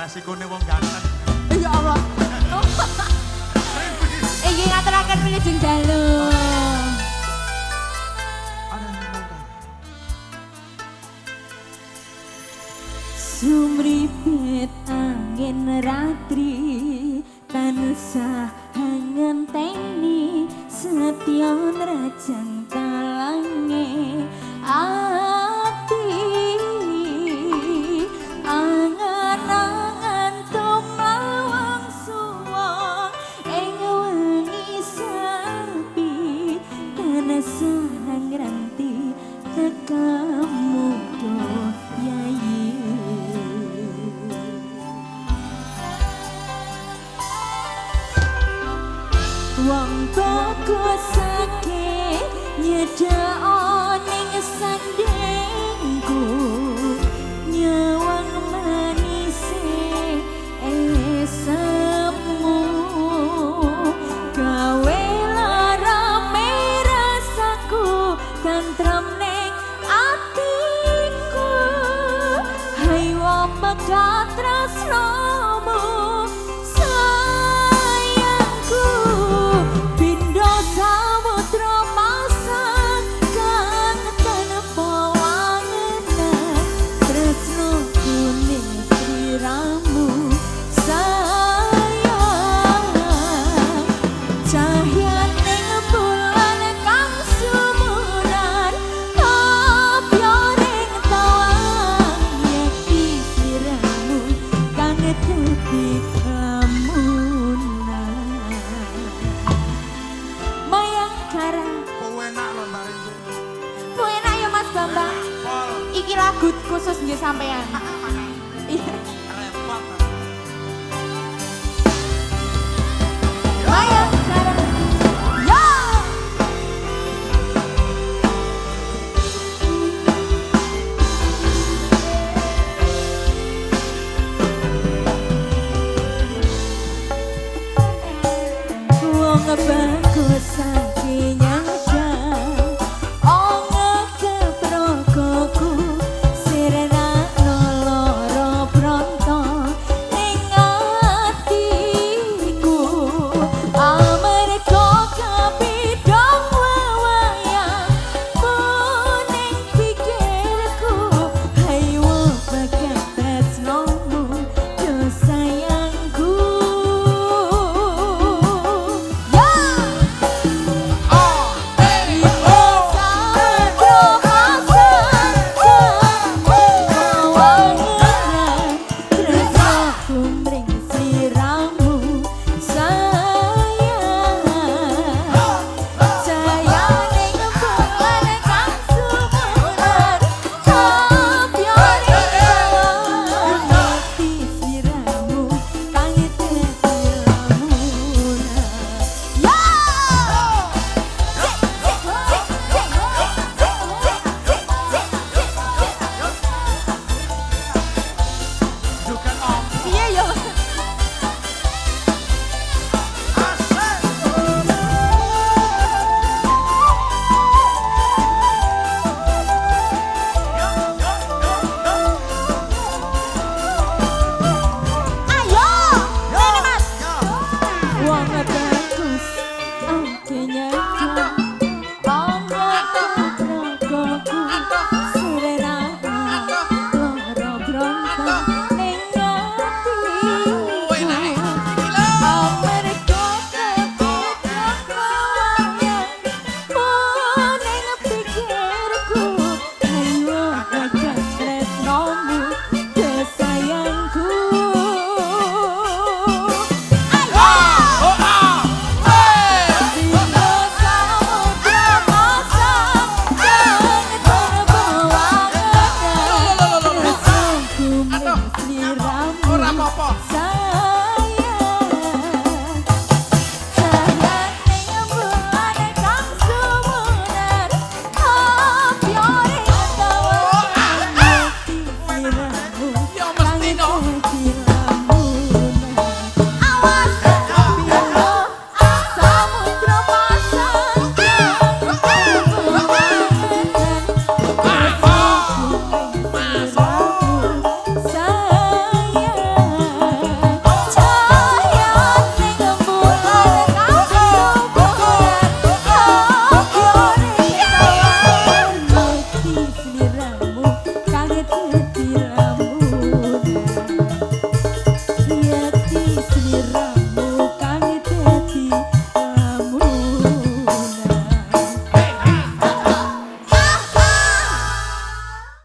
Resikone wong ganteng. Ya Allah. Iki ngaturaken wilujeng dalu. Sumripet angin ratri tansah ngenteni setyon rajang talange ati angan-angan tumlawang suwung ing wengi sepi tansah ngranti tekamu do yayi. Wong toko sakit nyedao ning sandengku nyawang manise semu gawe lara rasaku tentrem ning atiku hai wong pekat tresnomu Bambang, iki lagu khusus nggih sampean. Iya. Repot. Ayo.